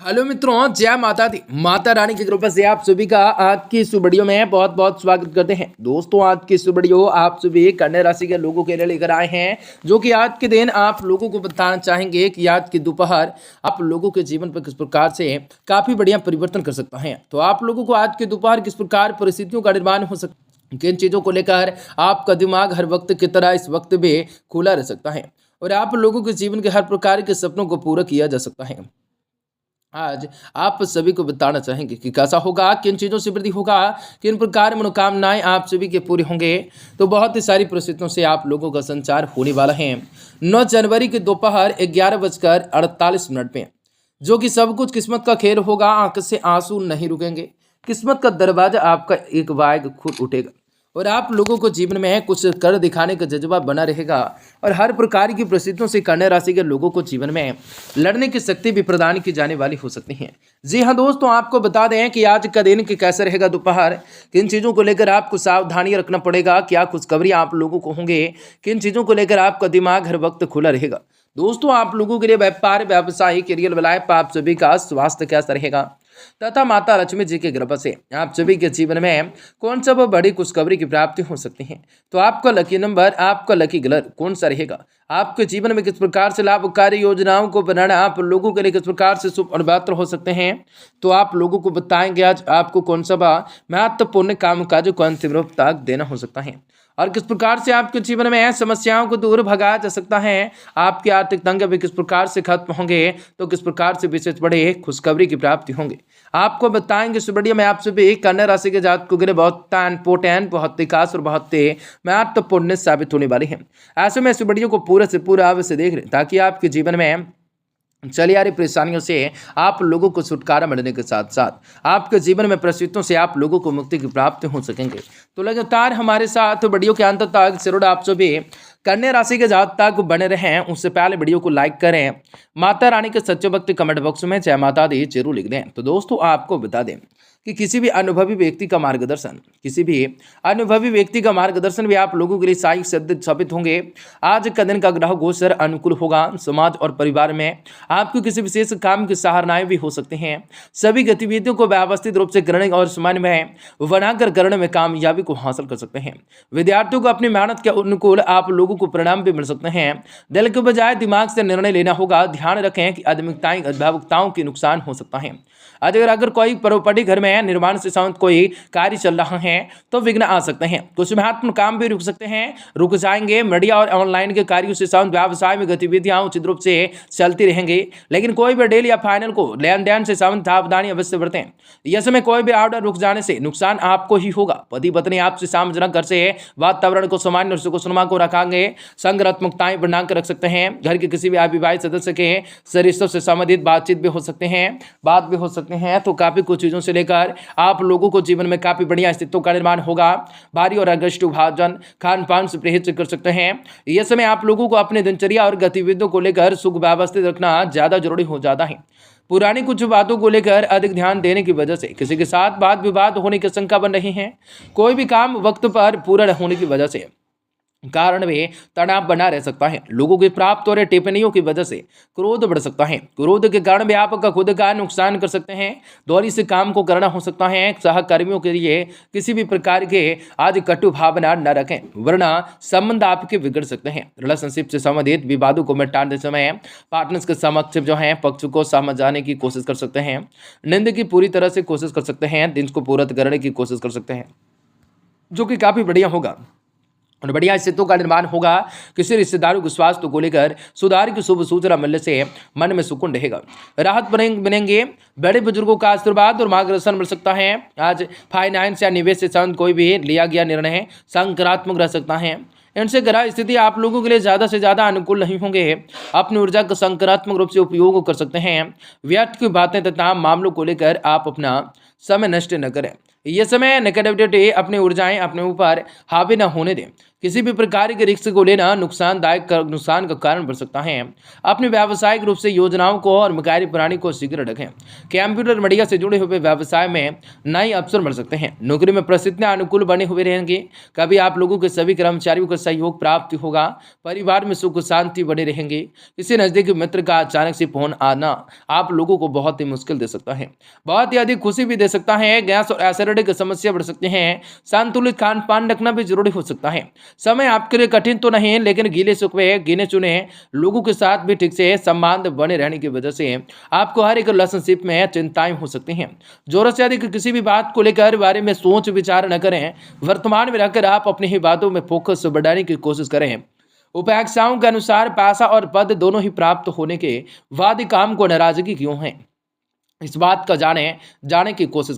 Hello मित्रों, जय माता दी। माता रानी की कृपा से आप सभी का आज की इस वीडियो में बहुत बहुत स्वागत करते हैं। दोस्तों, आज की इस वीडियो आप सभी कन्या राशि के लोगों के लिए लेकर आए हैं, जो कि आज के दिन आप लोगों को बताना चाहेंगे कि आज की दोपहर आप लोगों के जीवन पर किस प्रकार से काफी बढ़िया परिवर्तन कर सकता है। तो आप लोगों को आज की दोपहर किस प्रकार परिस्थितियों का निर्माण हो सकता है, किन चीजों को लेकर आपका दिमाग हर वक्त की तरह इस वक्त भी खुला रह सकता है और आप लोगों के जीवन के हर प्रकार के सपनों को पूरा किया जा सकता है। आज आप सभी को बताना चाहेंगे कि कैसा होगा, किन चीज़ों से वृद्धि होगा, किन प्रकार मनोकामनाएं आप सभी के पूरे होंगे। तो बहुत ही सारी परिस्थितियों से आप लोगों का संचार होने वाला है 9 जनवरी के दोपहर 11:48 में, जो कि सब कुछ किस्मत का खेल होगा। आंख से आंसू नहीं रुकेंगे, किस्मत का दरवाजा आपका एक बाग खुद उठेगा और आप लोगों को जीवन में कुछ कर दिखाने का जज्बा बना रहेगा और हर प्रकार की परिस्थितियों से कन्या राशि के लोगों को जीवन में लड़ने की शक्ति भी प्रदान की जाने वाली हो सकती है। जी हाँ दोस्तों, आपको बता दें कि आज का दिन की कैसे रहेगा दोपहर, किन चीज़ों को लेकर आपको सावधानी रखना पड़ेगा, क्या खुशखबरी आप लोगों को होंगे, किन चीज़ों को लेकर आपका दिमाग हर वक्त खुला रहेगा। दोस्तों, आप लोगों के लिए व्यापार, व्यवसाय, करियर, लाइफ, आप सभी का स्वास्थ्य कैसा रहेगा तथा माता लक्ष्मी जी की कृपा से आप सभी के जीवन में कौन सा वो बड़ी खुशखबरी की प्राप्ति हो सकती है। तो आपका लकी नंबर, आपका लकी कलर कौन सा रहेगा, आपके जीवन में किस प्रकार से लाभकारी योजनाओं को बनाना आप लोगों के लिए किस प्रकार से शुभ और बेहतर हो सकते हैं, तो आप लोगों को बताएंगे आज आपको कौन सा महत्वपूर्ण काम काज को अंतिम रूप तक देना हो सकता है और किस प्रकार से आपके जीवन में समस्याओं को दूर भगाया जा सकता है। आपके आर्थिक तंग भी किस प्रकार से खत्म होंगे, तो किस प्रकार से विशेष बड़े खुशखबरी की प्राप्ति होंगे, आपको बताएंगे इस वीडियो में। आप सभी कन्या राशि के जातकों के लिए बहुत इंपोर्टेंट, बहुत ही खास और बहुत महत्वपूर्ण साबित होने वाली है। ऐसे में इस वीडियो को पूरे से पूरा अवश्य देख लें ताकि आपके जीवन में चली आ रही परेशानियों से आप लोगों को छुटकारा मिलने के साथ साथ आपके जीवन में परिस्थितियों से आप लोगों को मुक्ति की प्राप्ति हो सकेंगे। तो लगातार हमारे साथ वीडियो के अंत तक जरूर आप सभी कन्या राशि के जातक बने रहें। उससे पहले वीडियो को लाइक करें, माता रानी के सच्चे भक्त कमेंट बॉक्स में जय माता दी जरूर लिख दें। तो दोस्तों, आपको बता दें कि किसी भी अनुभवी व्यक्ति का मार्गदर्शन भी आप लोगों के लिए सहायक सिद्ध साबित होंगे। आज का दिन का ग्रह गोचर अनुकूल होगा। समाज और परिवार में आपको किसी विशेष काम की सराहनाएं भी हो सकती हैं। सभी गतिविधियों को व्यवस्थित रूप से करने और समन्वय बनाकर करने में कामयाबी को हासिल कर सकते हैं। विद्यार्थियों को अपनी मेहनत के अनुकूल आप लोगों को परिणाम भी मिल सकते हैं। दिल के बजाय दिमाग से निर्णय लेना होगा। ध्यान रखें कि अभिभावकताओं की नुकसान हो सकता है। अगर कोई प्रॉपर्टी घर में निर्माण से संबंधित कोई कार्य चल रहा है तो विघ्न आ सकते हैं। कुछ महत्वपूर्ण काम भी रुक जाएंगे। मीडिया और ऑनलाइन के कार्यों से संबंधित व्यवसाय में गतिविधियां उचित रूप से चलती रहेंगी, लेकिन कोई भी डील या फाइनल को लेन देन से संबंधित सावधानी अवश्य बरतें। यह समय कोई भी ऑर्डर रुक जाने से नुकसान आपको ही होगा। पति पत्नी आपसे सामंजस्य घर से वातावरण को सामान्य और सुखसुनमा को रखेंगे। संगरात्मकताएं बनाकर रख सकते हैं। घर के किसी भी अविवाहित सदस्य के रिश्तों से संबंधित बातचीत भी हो सकते हैं। तो काफी कुछ चीजों से लेकर आप लोगों को जीवन में काफी बढ़िया स्थितियों का निर्माण होगा। भारी और अगस्ट भोजन खान पान से परहेज कर सकते हैं। यह समय आप लोगों को अपने दिनचर्या और गतिविधियों को लेकर सुख व्यवस्थित रखना ज्यादा जरूरी हो जाता है। पुरानी कुछ बातों को लेकर अधिक ध्यान देने की वजह से किसी के साथ वाद विवाद होने की शंका बन रही है। कोई भी काम वक्त पर पूरा न होने की वजह से कारण में तनाव बना रह सकता है। लोगों की प्राप्त और टिप्पणियों की वजह से क्रोध बढ़ सकता है। क्रोध के कारण भी आपका खुद का नुकसान कर सकते हैं। दोहरी से काम को करना हो सकता है। सहकर्मियों के लिए किसी भी प्रकार के आज कटु भावना न रखें, वरना संबंध आपके बिगड़ सकते हैं। रिलेशनशिप से संबंधित विवादों को मिटाने समय पार्टनर्स के समक्ष पक्ष को समझाने की कोशिश कर सकते हैं। नींद की पूरी तरह से कोशिश कर सकते हैं। दिन को पूरा करने की कोशिश कर सकते हैं, जो कि काफी बढ़िया होगा और बढ़िया स्थितियों का निर्माण होगा। किसी रिश्तेदारों के स्वास्थ्य को लेकर सुधार की शुभ सूचना मिलने से मन में सुकून रहेगा। राहत बनेंगे। बड़े बुजुर्गों का आशीर्वाद और मार्गदर्शन मिल सकता है। आज फाइनेंस या निवेश से संबंधित कोई भी लिया गया निर्णय सकारात्मक रह सकता है। इनसे ग्रह स्थिति आप लोगों के लिए ज़्यादा से ज़्यादा अनुकूल नहीं होंगे। अपनी ऊर्जा का सकारात्मक रूप से उपयोग कर सकते हैं। व्यर्थ की बातें तथा मामलों को लेकर आप अपना समय नष्ट न करें। यह समय नेगेटिविटी अपनी ऊर्जाएं अपने ऊपर हावी न होने दें। किसी भी प्रकार के रिस्क को लेना नुकसान का कारण बन सकता है। अपने व्यावसायिक रूप से योजनाओं को और कार्य प्रणाली को शीघ्र रखें। कंप्यूटर मीडिया से जुड़े हुए व्यवसाय में नए अवसर मिल सकते हैं। नौकरी में परिस्थितियां अनुकूल बने हुए रहेंगे। कभी आप लोगों के सभी कर्मचारियों का सहयोग प्राप्त होगा। परिवार में सुख शांति बने रहेंगे। किसी नजदीकी मित्र का अचानक से फोन आना आप लोगों को बहुत ही मुश्किल दे सकता है, बहुत ही अधिक खुशी भी दे सकता है। गैस और एसिडिटी की समस्या बढ़ सकती है। संतुलित खान पान रखना भी जरूरी हो सकता है। समय आपके लिए कठिन तो नहीं, लेकिन गीले सुखवे गिने चुने लोगों के साथ भी ठीक से संबंध बने रहने की वजह से आपको हर एक रिलेशनशिप में चिंताएं हो सकती हैं। जरूरत से अधिक किसी भी बात को लेकर बारे में सोच विचार न करें। वर्तमान में रहकर आप अपनी ही बातों में फोकस बढ़ाने की कोशिश करें। उपेक्षाओं के अनुसार पैसा और पद दोनों ही प्राप्त होने के बाद काम को नाराजगी क्यों है, इस बात का जानने की कोशिश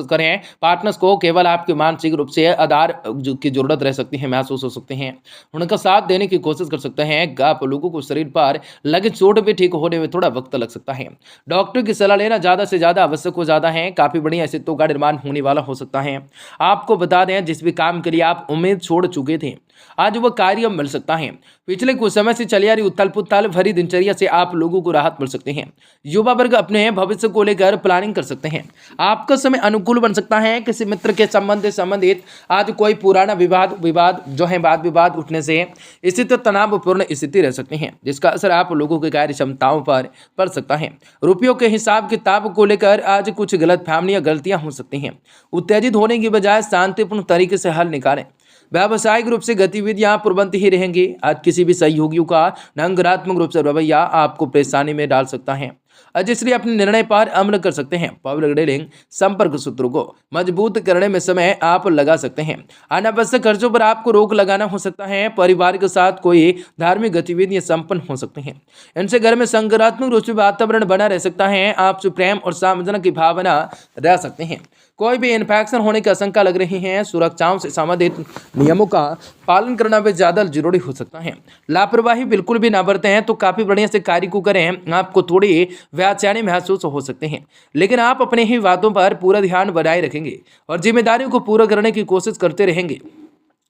करें। पार्टनर्स को केवल आपके मानसिक रूप से आधार की जरूरत रह सकती है, महसूस हो सकते हैं। उनका साथ देने की कोशिश कर सकते हैं। आप लोगों को शरीर पर लगे चोट भी ठीक होने में थोड़ा वक्त लग सकता है। डॉक्टर की सलाह लेना ज़्यादा से ज़्यादा आवश्यक हो जाता है। काफ़ी बढ़िया स्थितियों का निर्माण होने वाला हो सकता है। आपको बता दें, जिस भी काम के लिए आप उम्मीद छोड़ चुके थे, आज वह कार्य मिल सकता है। पिछले कुछ समय से चली आ रही उथल पुथल भरी दिनचर्या से आप लोगों को राहत मिल सकती है। युवा वर्ग अपने भविष्य को लेकर प्लानिंग कर सकते हैं। आपका समय अनुकूल बन सकता है। किसी मित्र के संबंधित आज कोई पुराना वाद विवाद उठने से स्थिति तनावपूर्ण स्थिति रह सकती है, जिसका असर आप लोगों की कार्य क्षमताओं पर पड़ सकता है। रुपयों के हिसाब किताब को लेकर आज कुछ गलतियां हो सकती हैं। उत्तेजित होने की बजाय शांतिपूर्ण तरीके से हल निकालें। व्यावसायिक रूप से गतिविधियां प्रबंध ही रहेंगी। आज किसी भी सहयोगियों का नकारात्मक रूप से रवैया आपको परेशानी में डाल सकता है। आज इसलिए अपने निर्णय पर अमल कर सकते हैं। पब्लिक डीलिंग संपर्क सूत्रों को मजबूत करने में समय आप लगा सकते हैं। अनावश्यक खर्चों पर आपको रोक लगाना हो सकता है। परिवार के साथ कोई धार्मिक गतिविधियां संपन्न हो सकती हैं। इनसे घर में सकारात्मक रूप से वातावरण बना रह सकता है। आपसे प्रेम और सामंजस्य की भावना रह सकते हैं। कोई भी इन्फेक्शन होने की आशंका लग रही है। सुरक्षाओं से संबंधित नियमों का पालन करना भी ज़्यादा जरूरी हो सकता है। लापरवाही बिल्कुल भी ना बरतें तो काफ़ी बढ़िया से कार्य को करें। आपको थोड़ी बेचैनी महसूस हो सकते हैं, लेकिन आप अपने ही बातों पर पूरा ध्यान बनाए रखेंगे और जिम्मेदारियों को पूरा करने की कोशिश करते रहेंगे।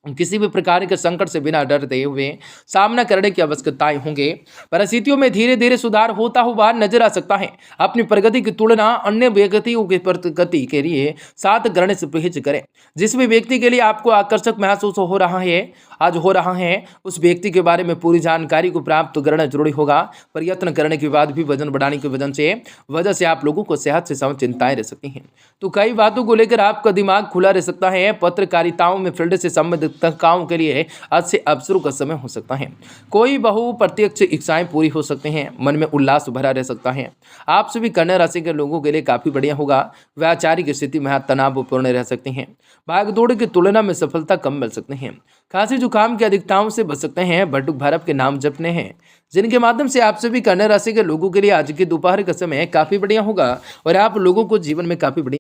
किसी भी प्रकार के संकट से बिना डरते हुए सामना करने की आवश्यकताएं होंगे। परिस्थितियों में धीरे धीरे सुधार होता हुआ नजर आ सकता है। अपनी प्रगति की तुलना अन्य व्यक्तियों की प्रगति के लिए साथ करने से परहेज करें। जिस भी व्यक्ति के लिए आपको आकर्षक महसूस हो रहा है उस व्यक्ति के बारे में पूरी जानकारी को प्राप्त करना जरूरी होगा। प्रयत्न करने के बाद भी वजन बढ़ाने की वजह से आप लोगों को सेहत से संबंधित चिंताएं रह सकती हैं। तो कई बातों को लेकर आपका दिमाग खुला रह सकता है। पत्रकारिताओं में फील्ड से संबंधित काम के लिए अच्छे अवसरों का समय हो सकता है। कोई बहुप्रत्यक्ष इच्छाएं पूरी हो सकती हैं। मन में उल्लास भरा रह सकता है। आप सभी कन्या राशि के लोगों के लिए काफी बढ़िया होगा। वैचारिक स्थिति में तनावपूर्ण रह सकती हैं। भागदौड़ की तुलना में सफलता कम मिल सकती है। खांसी जुकाम की अधिकताओं से बच सकते हैं। बटुक भैरव के नाम जपने हैं, जिनके माध्यम से आप सभी कन्या राशि के लोगों के लिए आज के दोपहर का समय काफी बढ़िया होगा और आप लोगों को जीवन में काफी बढ़िया